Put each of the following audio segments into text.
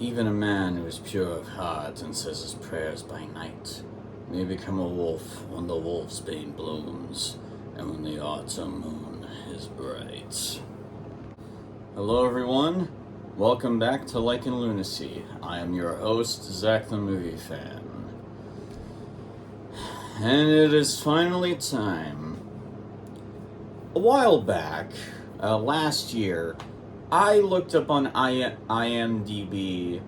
Even a man who is pure of heart and says his prayers by night may become a wolf when the wolf's bane blooms and when the autumn moon is bright. Hello everyone, welcome back to Like and Lunacy. I am your host, Zach the Movie Fan. And it is finally time. A while back, last year, I looked up on IMDb's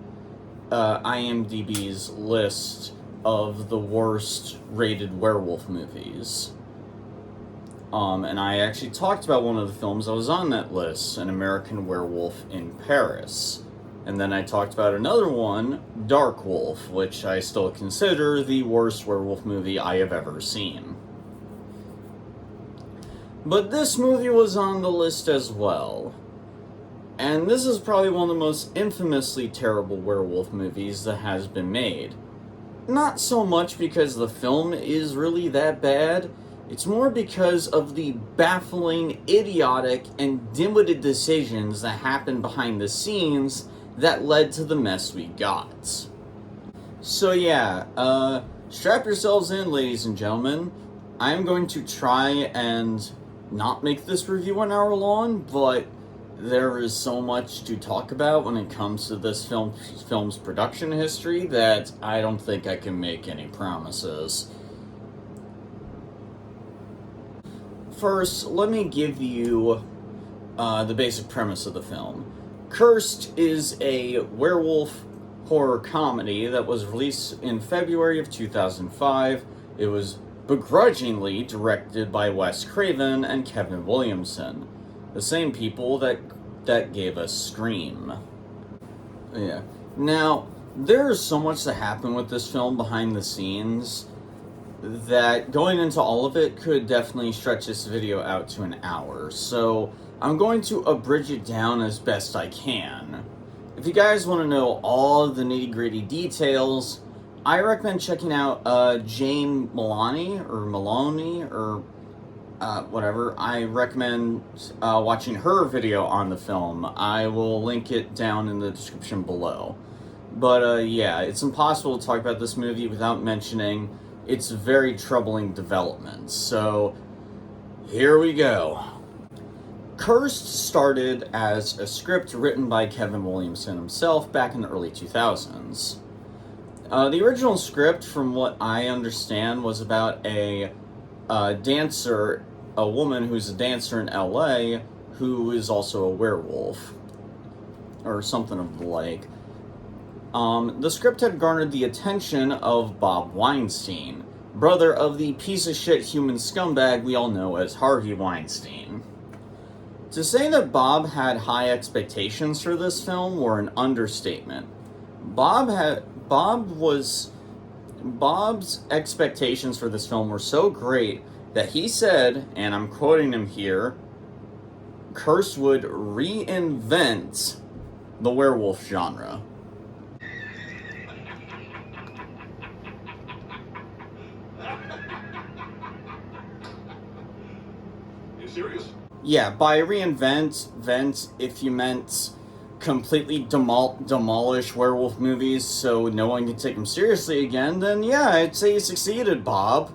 list of the worst rated werewolf movies. And I actually talked about one of the films that was on that list, An American Werewolf in Paris. And then I talked about another one, Dark Wolf, which I still consider the worst werewolf movie I have ever seen. But this movie was on the list as well. And this is probably one of the most infamously terrible werewolf movies that has been made. Not so much because the film is really that bad, it's more because of the baffling, idiotic, and dim-witted decisions that happened behind the scenes that led to the mess we got. So yeah, strap yourselves in, ladies and gentlemen. I'm going to try and not make this review an hour long, but there is so much to talk about when it comes to this film's production history that I don't think I can make any promises. First, let me give you the basic premise of the film. Cursed is a werewolf horror comedy that was released in February of 2005. It was begrudgingly directed by Wes Craven and Kevin Williamson, the same people that gave us Scream. Yeah. Now, there is so much that happened with this film behind the scenes that going into all of it could definitely stretch this video out to an hour. So I'm going to abridge it down as best I can. If you guys want to know all the nitty-gritty details, I recommend checking out Jane Mulcahy'd, whatever. I recommend watching her video on the film. I will link it down in the description below. But yeah, it's impossible to talk about this movie without mentioning its very troubling developments. So here we go. Cursed started as a script written by Kevin Williamson himself back in the early 2000s. The original script, from what I understand, was about a dancer, a woman who's a dancer in LA who is also a werewolf, or something of the like. The script had garnered the attention of Bob Weinstein, brother of the piece of shit human scumbag we all know as Harvey Weinstein. To say that Bob had high expectations for this film were an understatement. Bob's expectations for this film were so great that he said, and I'm quoting him here, Cursed would reinvent the werewolf genre. You serious? Yeah, by reinvent, if you meant completely demolish werewolf movies so no one can take them seriously again, then yeah, I'd say you succeeded, Bob.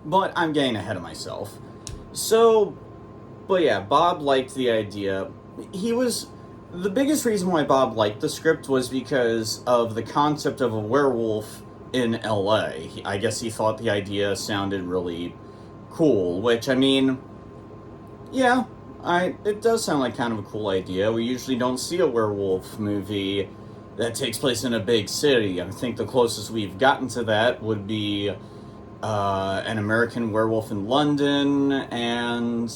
But I'm getting ahead of myself. But yeah, Bob liked the idea. The biggest reason why Bob liked the script was because of the concept of a werewolf in LA. I guess he thought the idea sounded really cool, which, I mean, yeah, it does sound like kind of a cool idea. We usually don't see a werewolf movie that takes place in a big city. I think the closest we've gotten to that would be An American Werewolf in London and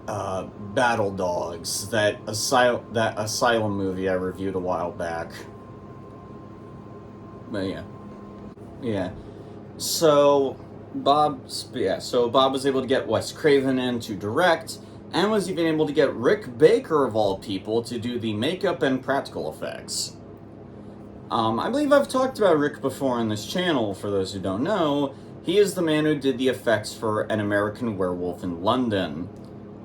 Battle Dogs, that Asylum movie I reviewed a while back. But yeah. So Bob was able to get Wes Craven in to direct, and was even able to get Rick Baker, of all people, to do the makeup and practical effects. I believe I've talked about Rick before on this channel. For those who don't know, he is the man who did the effects for An American Werewolf in London,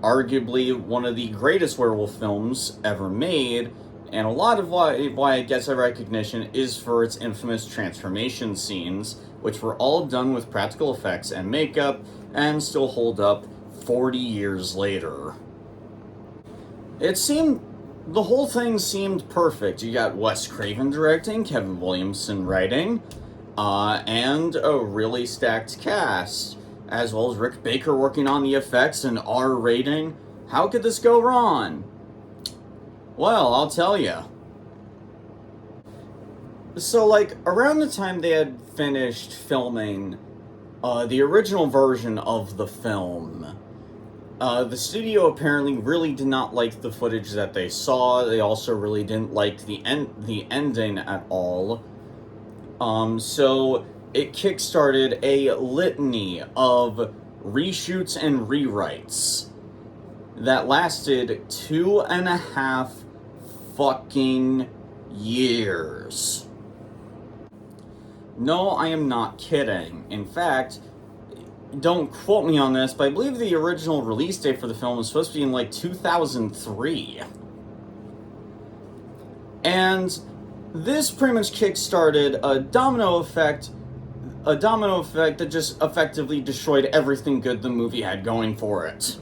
arguably one of the greatest werewolf films ever made, And a lot of why it gets a recognition is for its infamous transformation scenes, which were all done with practical effects and makeup, and still hold up 40 years later. The whole thing seemed perfect. You got Wes Craven directing, Kevin Williamson writing, and a really stacked cast, as well as Rick Baker working on the effects and R rating. How could this go wrong? Well, I'll tell you. So, like, around the time they had finished filming the original version of the film, the studio apparently really did not like the footage that they saw. They also really didn't like the ending at all. So it kickstarted a litany of reshoots and rewrites that lasted 2.5 fucking years. No, I am not kidding. In fact, don't quote me on this, but I believe the original release date for the film was supposed to be in like 2003. And this pretty much kickstarted a domino effect that just effectively destroyed everything good the movie had going for it.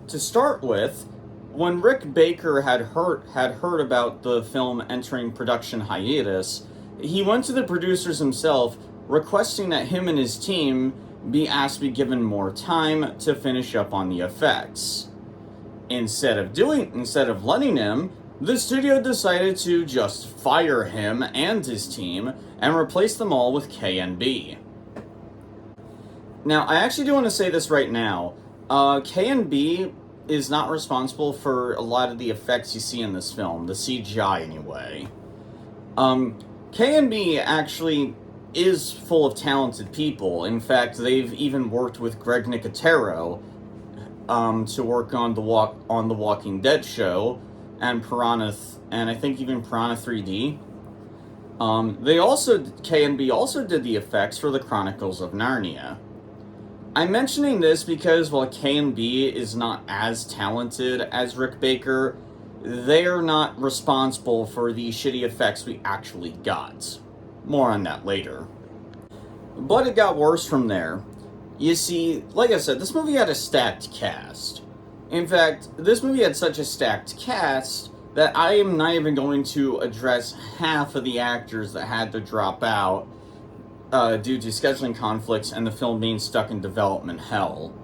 To start with, when Rick Baker had heard about the film entering production hiatus, he went to the producers himself, requesting that him and his team be asked to be given more time to finish up on the effects. Instead of letting him, the studio decided to just fire him and his team and replace them all with K&B. Now, I actually do want to say this right now. K&B is not responsible for a lot of the effects you see in this film, the CGI anyway. K&B actually is full of talented people. In fact, they've even worked with Greg Nicotero to work on the Walking Dead show and Piranha, and I think even Piranha 3D. K&B also did the effects for the Chronicles of Narnia. I'm mentioning this because while K&B is not as talented as Rick Baker, they are not responsible for the shitty effects we actually got. More on that later. But it got worse from there. You see, like I said, this movie had a stacked cast. In fact, this movie had such a stacked cast that I am not even going to address half of the actors that had to drop out due to scheduling conflicts and the film being stuck in development hell.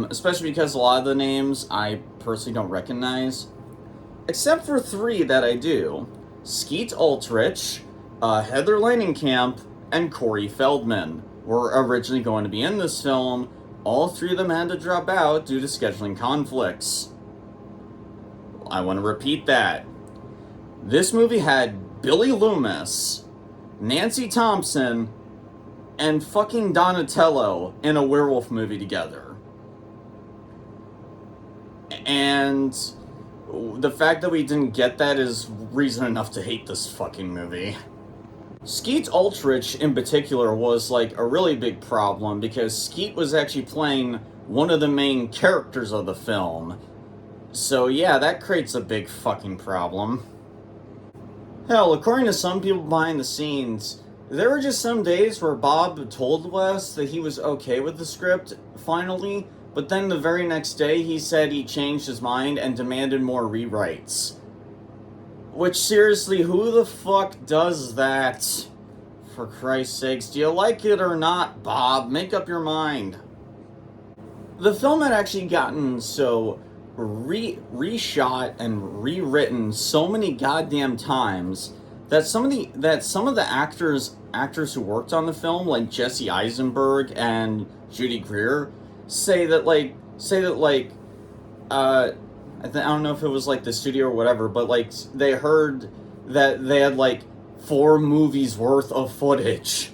Especially because a lot of the names I personally don't recognize. Except for 3 that I do. Skeet Ulrich, Heather Langenkamp, and Corey Feldman were originally going to be in this film. All 3 of them had to drop out due to scheduling conflicts. I want to repeat that. This movie had Billy Loomis, Nancy Thompson, and fucking Donatello in a werewolf movie together. And the fact that we didn't get that is reason enough to hate this fucking movie. Skeet Ulrich in particular was like a really big problem because Skeet was actually playing one of the main characters of the film. So yeah, that creates a big fucking problem. Hell, according to some people behind the scenes, there were just some days where Bob told Wes that he was okay with the script, finally, but then the very next day he said he changed his mind and demanded more rewrites. Which, seriously, who the fuck does that? For Christ's sakes, do you like it or not, Bob? Make up your mind. The film had actually gotten so reshot and rewritten so many goddamn times that some of the actors who worked on the film, like Jesse Eisenberg and Judy Greer, say that I don't know if it was like the studio or whatever, but like they heard that they had like 4 movies worth of footage.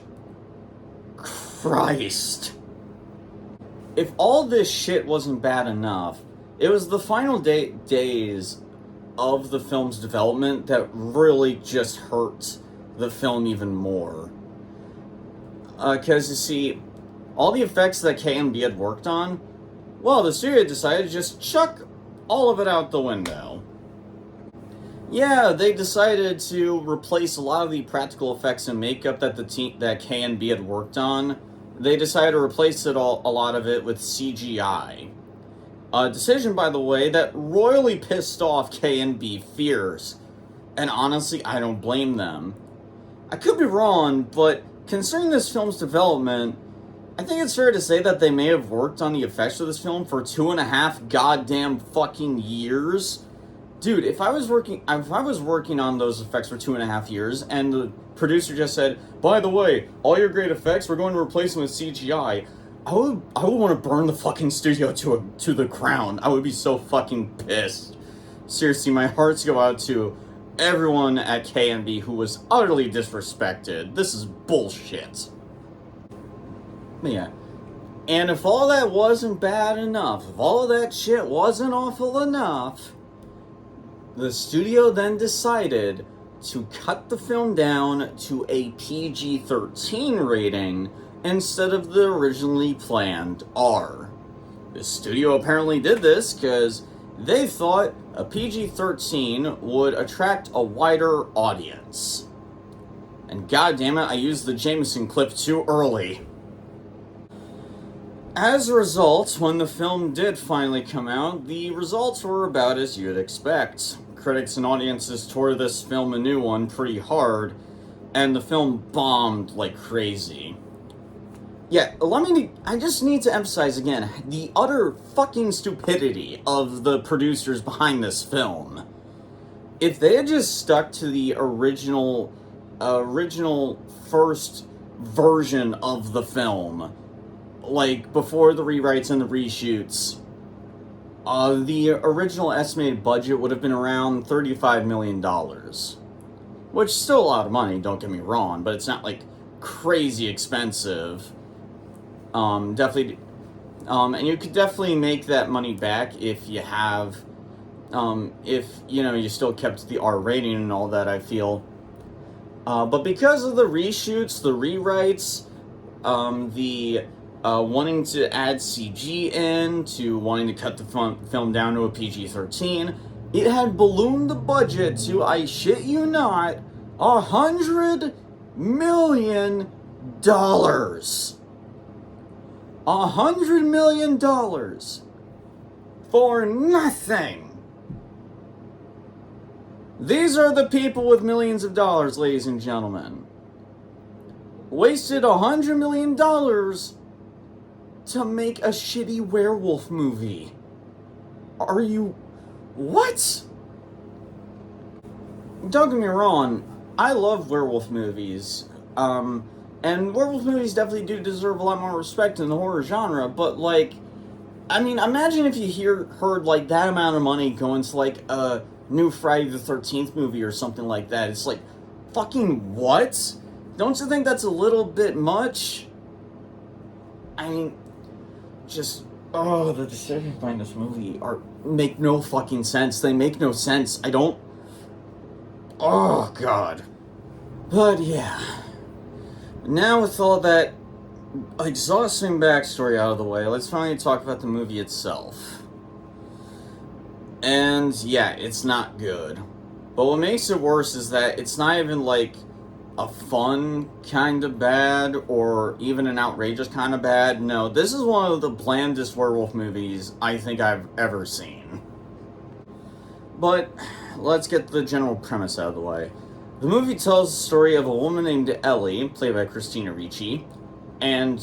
Christ. If all this shit wasn't bad enough, it was the final days of the film's development that really just hurt the film even more. Because you see, all the effects that K&B had worked on, well, the studio decided to just chuck all of it out the window. Yeah, they decided to replace a lot of the practical effects and makeup that that K&B had worked on. They decided to replace a lot of it with CGI. A decision, by the way, that royally pissed off K&B fears. And honestly, I don't blame them. I could be wrong, but considering this film's development, I think it's fair to say that they may have worked on the effects of this film for 2.5 goddamn fucking years. Dude, if I was working on those effects for 2.5 years, and the producer just said, "By the way, all your great effects, we're going to replace them with CGI," I would want to burn the fucking studio to the ground. I would be so fucking pissed. Seriously, my hearts go out to everyone at K&B who was utterly disrespected. This is bullshit. Yeah. And if all that wasn't bad enough, if all that shit wasn't awful enough, the studio then decided to cut the film down to a PG-13 rating instead of the originally planned R. The studio apparently did this because they thought a PG-13 would attract a wider audience. And goddammit, I used the Jameson clip too early. As a result, when the film did finally come out, the results were about as you'd expect. Critics and audiences tore this film a new one pretty hard, and the film bombed like crazy. Yeah, I just need to emphasize again the utter fucking stupidity of the producers behind this film. If they had just stuck to the original first version of the film, like before the rewrites and the reshoots, the original estimated budget would have been around $35 million. Which is still a lot of money, don't get me wrong, but it's not like crazy expensive. Definitely, and you could definitely make that money back if you have, if, you still kept the R rating and all that, I feel. But because of the reshoots, the rewrites, the wanting to add CG in, to wanting to cut the film down to a PG-13, it had ballooned the budget to, I shit you not, $100 million. $100 million for nothing. These are the people with millions of dollars, ladies and gentlemen. Wasted $100 million to make a shitty werewolf movie. Are you... What? Don't get me wrong, I love werewolf movies. And werewolf movies definitely do deserve a lot more respect in the horror genre, but, imagine if you heard, that amount of money going to, a new Friday the 13th movie or something like that. It's like, fucking what? Don't you think that's a little bit much? The decisions behind this movie make no fucking sense. They make no sense. Oh, God. But, yeah. Now with all that exhausting backstory out of the way, let's finally talk about the movie itself. And, yeah, it's not good. But what makes it worse is that it's not even, a fun kind of bad, or even an outrageous kind of bad. No, this is one of the blandest werewolf movies I think I've ever seen. But let's get the general premise out of the way. The movie tells the story of a woman named Ellie, played by Christina Ricci, and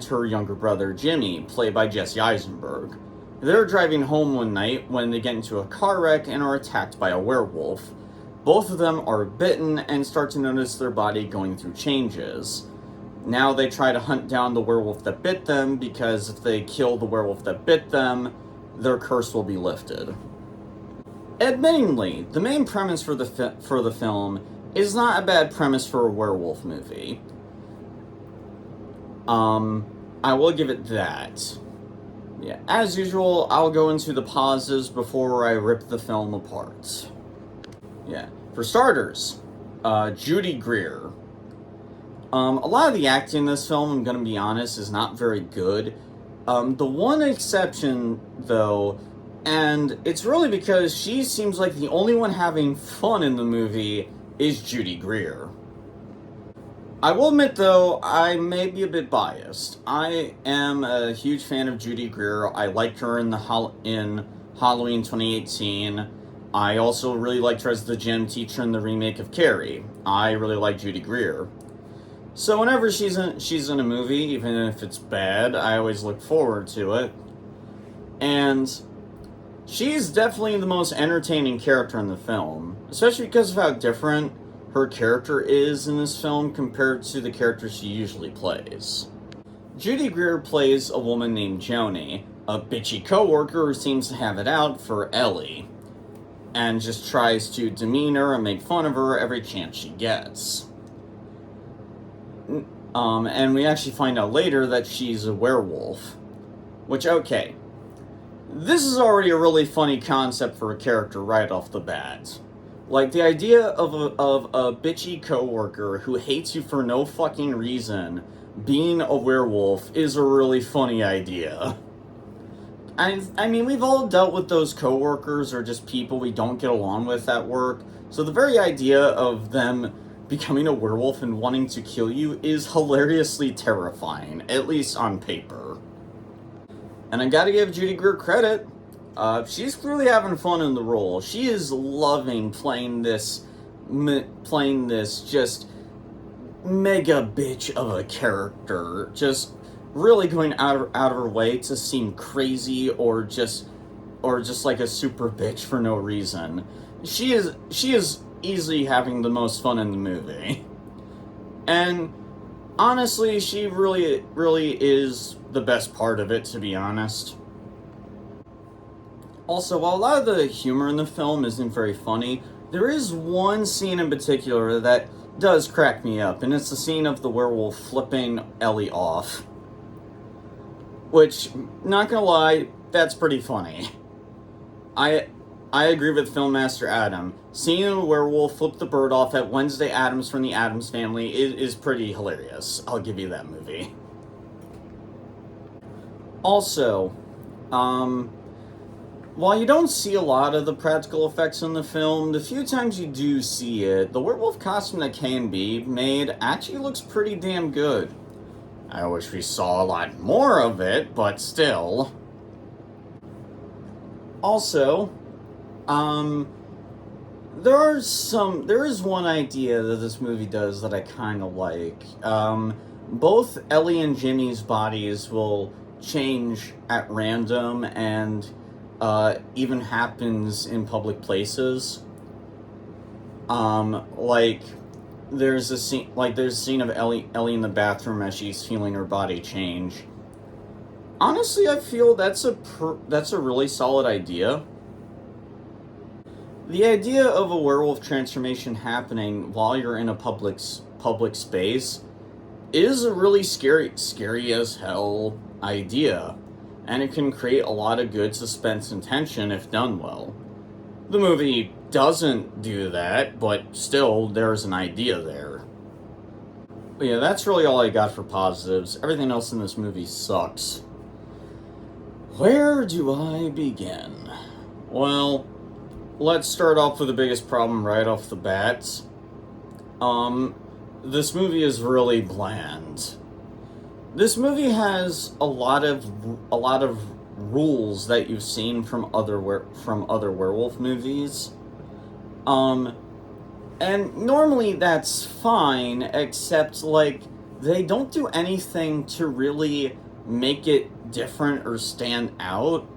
her younger brother Jimmy, played by Jesse Eisenberg. They're driving home one night when they get into a car wreck and are attacked by a werewolf. Both of them are bitten and start to notice their body going through changes. Now they try to hunt down the werewolf that bit them, because if they kill the werewolf that bit them, their curse will be lifted. Admittingly, the main premise for the film is not a bad premise for a werewolf movie. I will give it that. Yeah, as usual, I'll go into the positives before I rip the film apart. Yeah, for starters, Judy Greer. A lot of the acting in this film, I'm gonna be honest, is not very good. The one exception, though, And it's really because she seems like the only one having fun in the movie is Judy Greer. I will admit, though, I may be a bit biased. I am a huge fan of Judy Greer. I liked her in Halloween 2018. I also really liked her as the gym teacher in the remake of Carrie. I really like Judy Greer. So whenever she's in a movie, even if it's bad, I always look forward to it. And she's definitely the most entertaining character in the film, especially because of how different her character is in this film compared to the character she usually plays. Judy Greer plays a woman named Joni, a bitchy coworker who seems to have it out for Ellie, and just tries to demean her and make fun of her every chance she gets. And we actually find out later that she's a werewolf. Which, okay, this is already a really funny concept for a character right off the bat. Like, the idea of a bitchy coworker who hates you for no fucking reason being a werewolf is a really funny idea. I mean, we've all dealt with those coworkers or just people we don't get along with at work, so the very idea of them becoming a werewolf and wanting to kill you is hilariously terrifying, at least on paper. And I gotta give Judy Greer credit. She's clearly having fun in the role. She is loving playing this just mega bitch of a character. Just really going out of her way to seem crazy or just like a super bitch for no reason. She is easily having the most fun in the movie. And honestly, she really is the best part of it, to be honest. Also, while a lot of the humor in the film isn't very funny, there is one scene in particular that does crack me up, and it's the scene of the werewolf flipping Ellie off. Which, not gonna lie, that's pretty funny. I agree with Filmmaster Adam. Seeing a werewolf flip the bird off at Wednesday Addams from the Addams Family is pretty hilarious. I'll give you that movie. Also, while you don't see a lot of the practical effects in the film, the few times you do see it, the werewolf costume that can be made actually looks pretty damn good. I wish we saw a lot more of it, but still. Also, there is one idea that this movie does that I kind of like. Both Ellie and Jimmy's bodies will change at random and even happens in public places. There's a scene of Ellie in the bathroom as she's feeling her body change. Honestly, I feel that's a really solid idea. The idea of a werewolf transformation happening while you're in a public space is a really scary as hell idea, and it can create a lot of good suspense and tension if done well. The movie doesn't do that, but still, there's an idea there. But yeah, that's really all I got for positives. Everything else in this movie sucks. Where do I begin? Well, let's start off with the biggest problem right off the bat. This movie is really bland. This movie has a lot of rules that you've seen from other werewolf movies. And normally that's fine, except, like, they don't do anything to really make it different or stand out.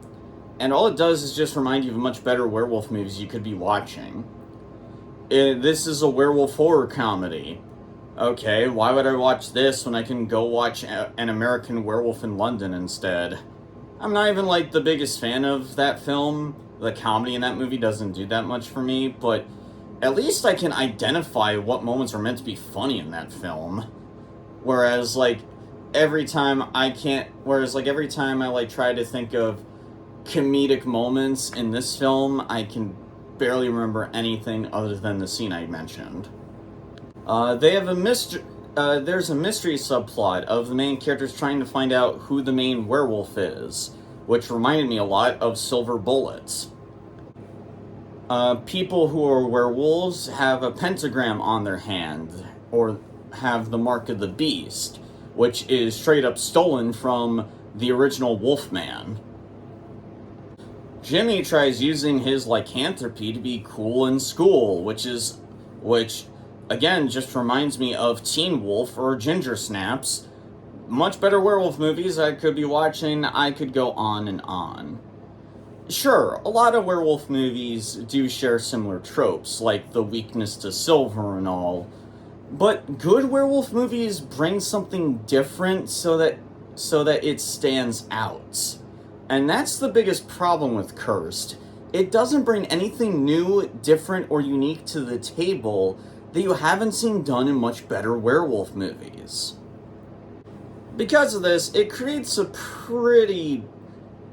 And all it does is just remind you of much better werewolf movies you could be watching. This is a werewolf horror comedy. Okay, why would I watch this when I can go watch An American Werewolf in London instead? I'm not even, like, the biggest fan of that film. The comedy in that movie doesn't do that much for me, but at least I can identify what moments are meant to be funny in that film. Whereas, every time I try to think of comedic moments in this film, I can barely remember anything other than the scene I mentioned. There's a mystery subplot of the main characters trying to find out who the main werewolf is. which reminded me a lot of silver bullets. People who are werewolves have a pentagram on their hand, or have the mark of the beast, which is straight up stolen from the original Wolfman. Jimmy tries using his lycanthropy to be cool in school, which again just reminds me of Teen Wolf or Ginger Snaps. Much better werewolf movies I could be watching. I could go on and on. Sure, a lot of werewolf movies do share similar tropes, like the weakness to silver and all, but good werewolf movies bring something different so that it stands out. And that's the biggest problem with Cursed. It doesn't bring anything new, different, or unique to the table that you haven't seen done in much better werewolf movies. Because of this, it creates a pretty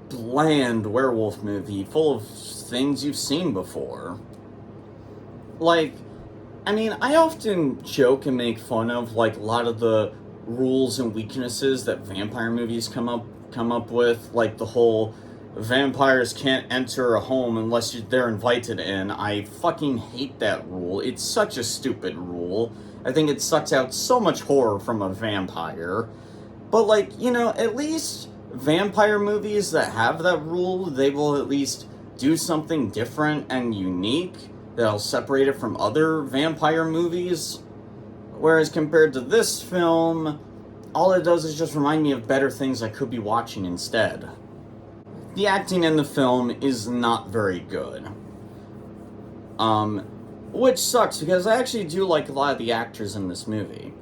bland werewolf movie full of things you've seen before. I often joke and make fun of a lot of the rules and weaknesses that vampire movies come up with, like the whole vampires can't enter a home unless they're invited in. I fucking hate that rule. It's such a stupid rule. I think it sucks out so much horror from a vampire. But at least vampire movies that have that rule, they will at least do something different and unique that'll separate it from other vampire movies. Whereas compared to this film, all it does is just remind me of better things I could be watching instead. The acting in the film is not very good. Which sucks because I actually do like a lot of the actors in this movie.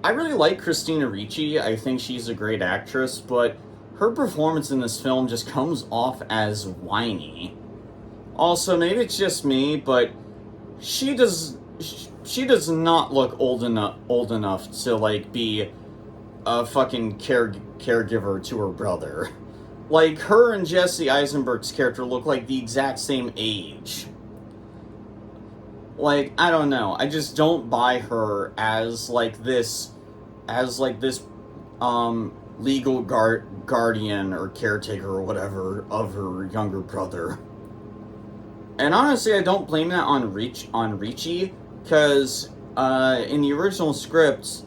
I really like Christina Ricci. I think she's a great actress, but her performance in this film just comes off as whiny. Also, maybe it's just me, but she does not look old enough to be a fucking caregiver to her brother. Her and Jesse Eisenberg's character look like the exact same age. I don't know. I just don't buy her as this legal guardian or caretaker or whatever of her younger brother. And honestly, I don't blame that on Ricci, because in the original script,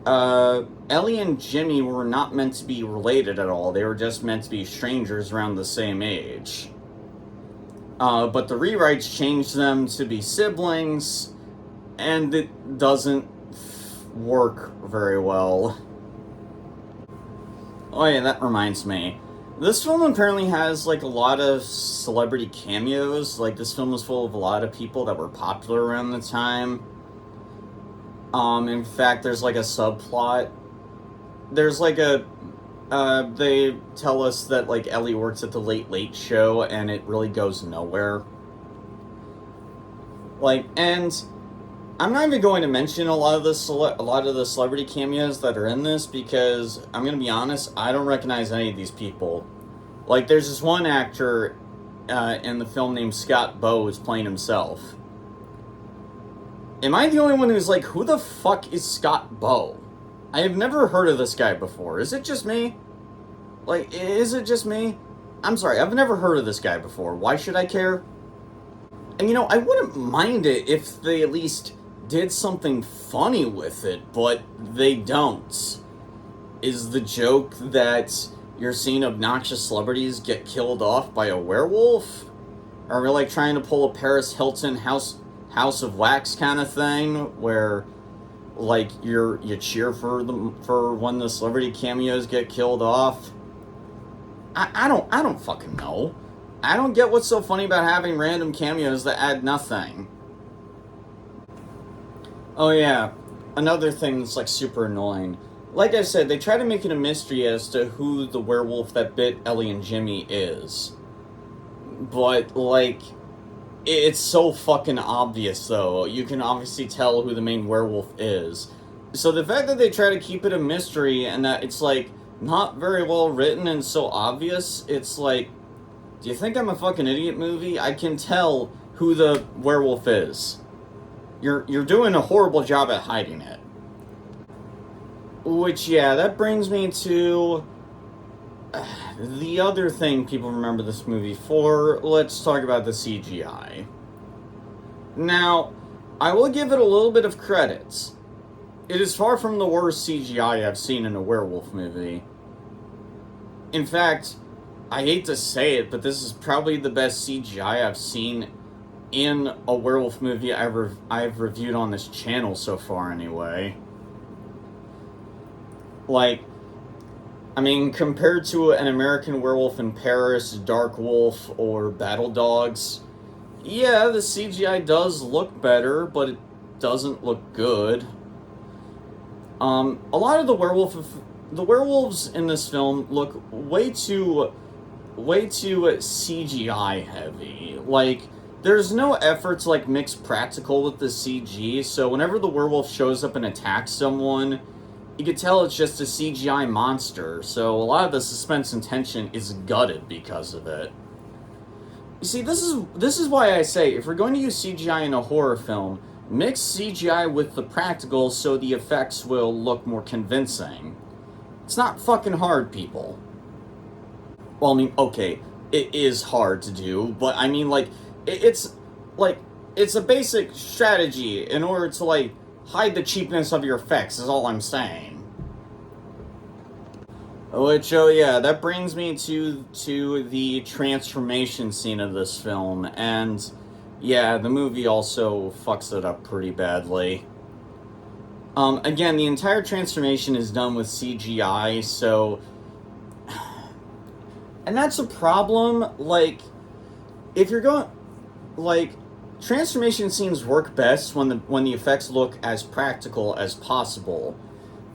Ellie and Jimmy were not meant to be related at all. They were just meant to be strangers around the same age. But the rewrites changed them to be siblings, and it doesn't work very well. Oh yeah, that reminds me. This film apparently has a lot of celebrity cameos. This film was full of a lot of people that were popular around the time. In fact, there's a subplot. There's they tell us that Ellie works at the Late Late Show, and it really goes nowhere. And I'm not even going to mention a lot of the celebrity cameos that are in this, because I'm gonna be honest, I don't recognize any of these people. There's this one actor in the film named Scott Bowe who's playing himself. Am I the only one who's who the fuck is Scott Bowe? I have never heard of this guy before. Is it just me? Is it just me? I'm sorry, I've never heard of this guy before. Why should I care? And I wouldn't mind it if they at least did something funny with it, but they don't. Is the joke that you're seeing obnoxious celebrities get killed off by a werewolf? Are we trying to pull a Paris Hilton House of Wax kind of thing, where you cheer for when the celebrity cameos get killed off? I don't fucking know. I don't get what's so funny about having random cameos that add nothing. Oh yeah, another thing that's super annoying. Like I said, they try to make it a mystery as to who the werewolf that bit Ellie and Jimmy is. But it's so fucking obvious though. You can obviously tell who the main werewolf is. So the fact that they try to keep it a mystery and that it's not very well written and so obvious, it's do you think I'm a fucking idiot movie? I can tell who the werewolf is. You're doing a horrible job at hiding it. Which, yeah, that brings me to the other thing people remember this movie for, let's talk about the CGI. Now, I will give it a little bit of credit. It is far from the worst CGI I've seen in a werewolf movie. In fact, I hate to say it, but this is probably the best CGI I've seen in a werewolf movie I've reviewed on this channel so far, anyway. Like, I mean, compared to An American Werewolf in Paris, Dark Wolf, or Battle Dogs, yeah, the CGI does look better, but it doesn't look good. A lot of the werewolves in this film look way too CGI heavy. Like, there's no effort to, like, mix practical with the CG, so whenever the werewolf shows up and attacks someone, you can tell it's just a CGI monster, so a lot of the suspense and tension is gutted because of it. You see, this is why I say, if we're going to use CGI in a horror film, mix CGI with the practical so the effects will look more convincing. It's not fucking hard, people. Well, I mean, okay, it is hard to do, but I mean, like, it's a basic strategy in order to, like, hide the cheapness of your effects, is all I'm saying. Which, oh yeah, that brings me to the transformation scene of this film, and yeah, the movie also fucks it up pretty badly. Again, the entire transformation is done with CGI, so... And that's a problem, like, if you're going... Like, transformation scenes work best when the effects look as practical as possible.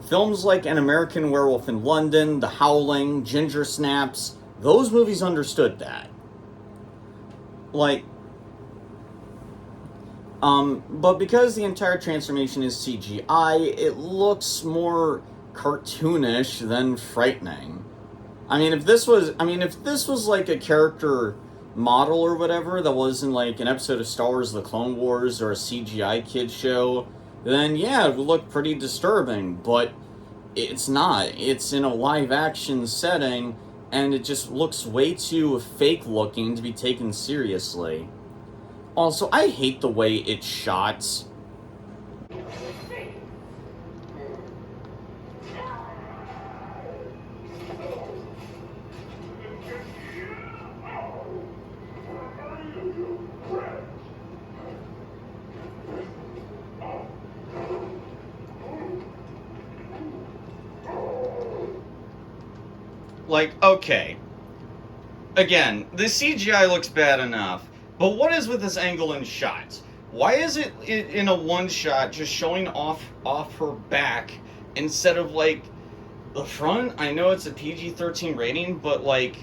Films like An American Werewolf in London, The Howling, Ginger Snaps, those movies understood that. Like, but because the entire transformation is CGI, it looks more cartoonish than frightening. I mean, if this was like a character model or whatever that was in, like, an episode of Star Wars The Clone Wars or a CGI kids show, then yeah, it would look pretty disturbing, but it's not. It's in a live action setting, and it just looks way too fake looking to be taken seriously. Also, I hate the way it's shot. Like, okay. Again, the CGI looks bad enough, but what is with this angle and shot? Why is it in a one shot just showing off her back instead of, like, the front? I know it's a PG-13 rating, but, like...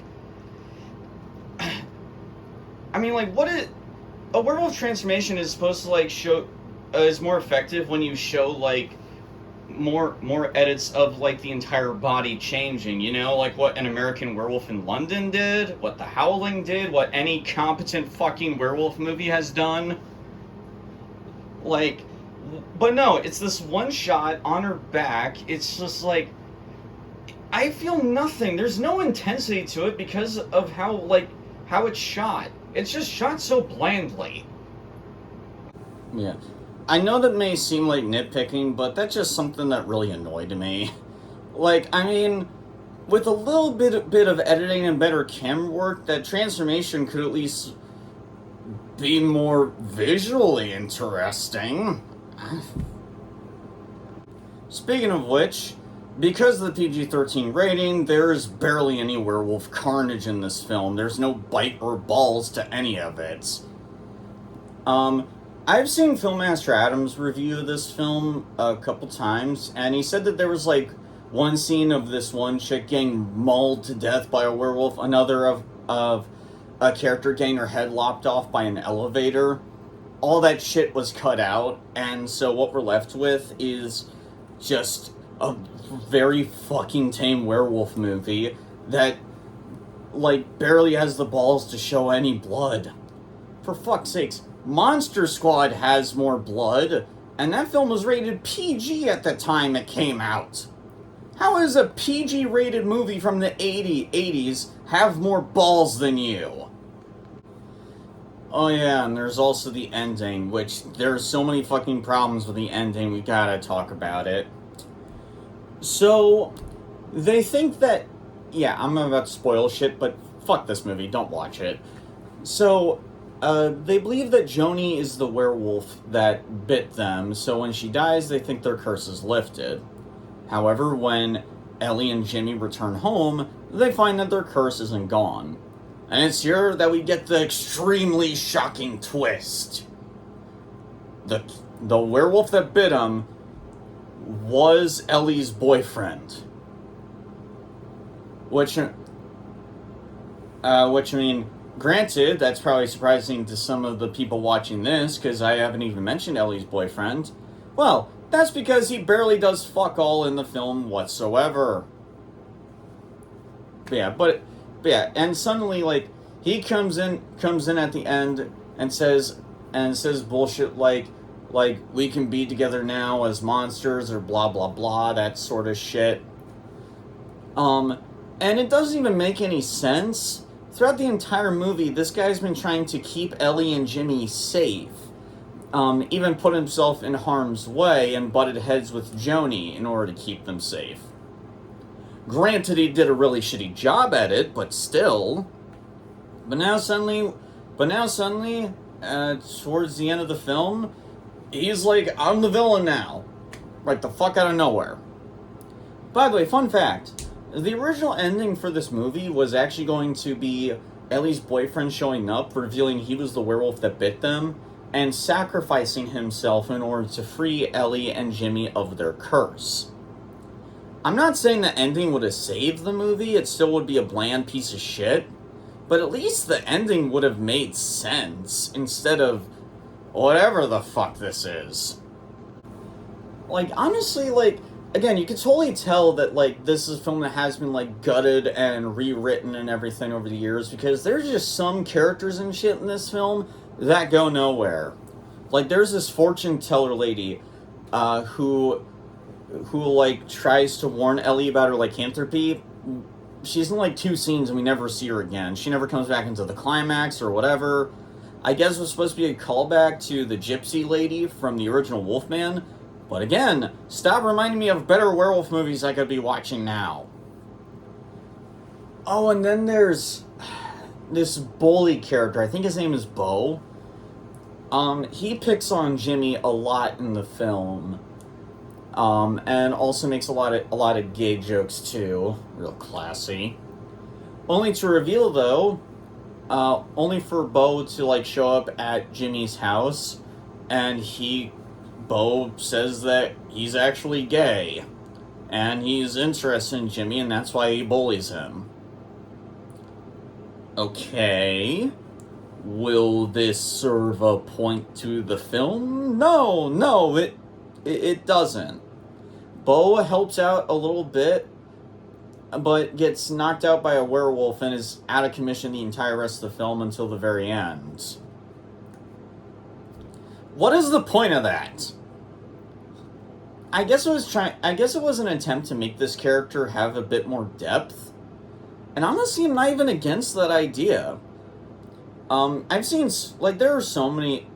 I mean, like, a werewolf transformation is supposed to, like, show... is more effective when you show, like, more edits of, like, the entire body changing, you know, like what An American Werewolf in London did, what The Howling did, what any competent fucking werewolf movie has done. Like, but no, it's this one shot on her back. It's just like, I feel nothing. There's no intensity to it because of how it's shot. It's just shot so blandly. Yeah. I know that may seem like nitpicking, but that's just something that really annoyed me. Like, I mean, with a little bit of editing and better camera work, that transformation could at least be more visually interesting. Speaking of which, because of the PG-13 rating, there's barely any werewolf carnage in this film. There's no bite or balls to any of it. I've seen Filmmaster Adams review this film a couple times, and he said that there was, like, one scene of this one chick getting mauled to death by a werewolf, another of a character getting her head lopped off by an elevator. All that shit was cut out, and so what we're left with is just a very fucking tame werewolf movie that, like, barely has the balls to show any blood. For fuck's sakes. Monster Squad has more blood, and that film was rated PG at the time it came out. How is a PG-rated movie from the 80s have more balls than you? Oh yeah, and there's also the ending, which there's so many fucking problems with the ending, we gotta talk about it. So, they think that, yeah, I'm about to spoil shit, but fuck this movie, don't watch it. So, they believe that Joni is the werewolf that bit them, so when she dies, they think their curse is lifted. However, when Ellie and Jimmy return home, they find that their curse isn't gone. And it's here that we get the extremely shocking twist. The werewolf that bit him was Ellie's boyfriend. Which I mean, granted, that's probably surprising to some of the people watching this, because I haven't even mentioned Ellie's boyfriend. Well, that's because he barely does fuck all in the film whatsoever. But yeah, and suddenly, like, he comes in at the end and says bullshit like we can be together now as monsters or blah blah blah, that sort of shit. And it doesn't even make any sense. Throughout the entire movie, this guy's been trying to keep Ellie and Jimmy safe. Even put himself in harm's way and butted heads with Joni in order to keep them safe. Granted, he did a really shitty job at it, but still. But now suddenly, towards the end of the film, he's like, I'm the villain now. Like, the fuck out of nowhere. By the way, fun fact, the original ending for this movie was actually going to be Ellie's boyfriend showing up, revealing he was the werewolf that bit them, and sacrificing himself in order to free Ellie and Jimmy of their curse. I'm not saying the ending would have saved the movie, it still would be a bland piece of shit, but at least the ending would have made sense, instead of whatever the fuck this is. Like, honestly, like, again, you could totally tell that, like, this is a film that has been, like, gutted and rewritten and everything over the years, because there's just some characters and shit in this film that go nowhere. Like, there's this fortune teller lady, who like, tries to warn Ellie about her lycanthropy. She's in, like, 2 scenes and we never see her again. She never comes back into the climax or whatever. I guess it was supposed to be a callback to the gypsy lady from the original Wolfman. But again, stop reminding me of better werewolf movies I could be watching now. Oh, and then there's this bully character. I think his name is Bo. He picks on Jimmy a lot in the film. And also makes a lot of gay jokes too. Real classy. Only to reveal, though, only for Bo to, like, show up at Jimmy's house, and Bo says that he's actually gay, and he's interested in Jimmy, and that's why he bullies him. Okay. Will this serve a point to the film? No, it doesn't. Bo helps out a little bit, but gets knocked out by a werewolf and is out of commission the entire rest of the film until the very end. What is the point of that? I guess it was an attempt to make this character have a bit more depth. And honestly, I'm not even against that idea. I've seen, like, there are so many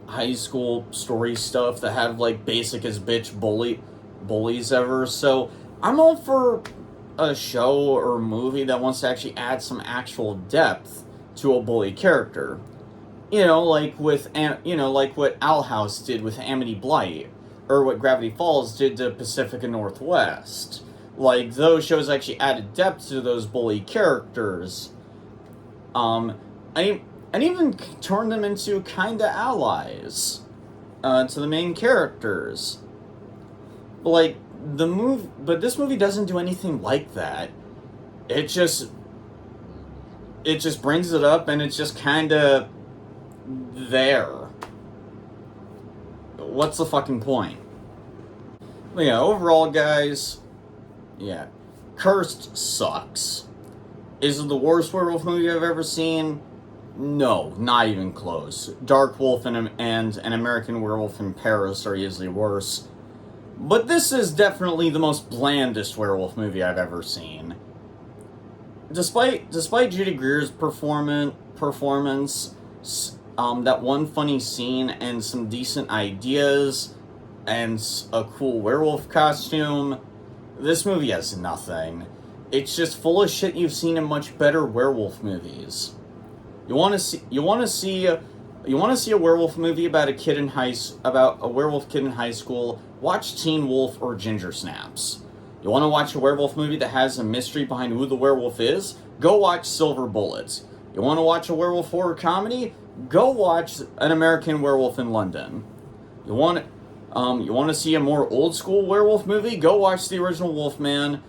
high school story stuff that have, like, basic as bitch bullies ever, so I'm all for a show or a movie that wants to actually add some actual depth to a bully character. You know, like what Owl House did with Amity Blight, or what Gravity Falls did to Pacifica Northwest. Like, those shows actually added depth to those bully characters. And even turned them into kinda allies to the main characters. But this movie doesn't do anything like that. It just brings it up, and it's just kinda there. What's the fucking point? But yeah, overall, guys, yeah, Cursed sucks. Is it the worst werewolf movie I've ever seen? No, not even close. Dark Wolf and An American Werewolf in Paris are easily worse. But this is definitely the most blandest werewolf movie I've ever seen. Despite Judy Greer's performance, that one funny scene and some decent ideas, and a cool werewolf costume, this movie has nothing. It's just full of shit you've seen in much better werewolf movies. You want to see a werewolf movie about a werewolf kid in high school? Watch Teen Wolf or Ginger Snaps. You want to watch a werewolf movie that has a mystery behind who the werewolf is? Go watch Silver Bullets. You want to watch a werewolf horror comedy? Go watch An American Werewolf in London. You want to see a more old school werewolf movie? Go watch the original Wolfman.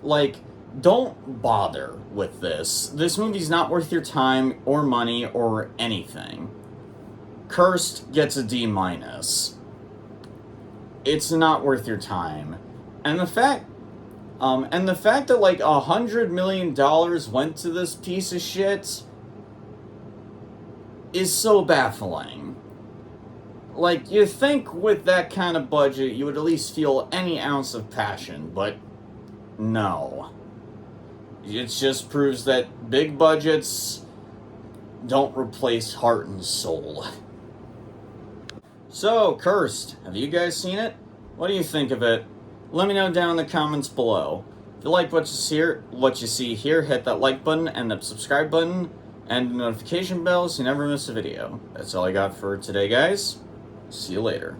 Like, don't bother with this. This movie's not worth your time or money or anything. Cursed gets a D-. It's not worth your time. And the fact that like $100 million went to this piece of shit is so baffling. Like, you think with that kind of budget you would at least feel any ounce of passion, but no. It just proves that big budgets don't replace heart and soul. So, Cursed, have you guys seen it? What do you think of it? Let me know down in the comments below. If you like what you see here, hit that like button and the subscribe button and the notification bell so you never miss a video. That's all I got for today, guys. See you later.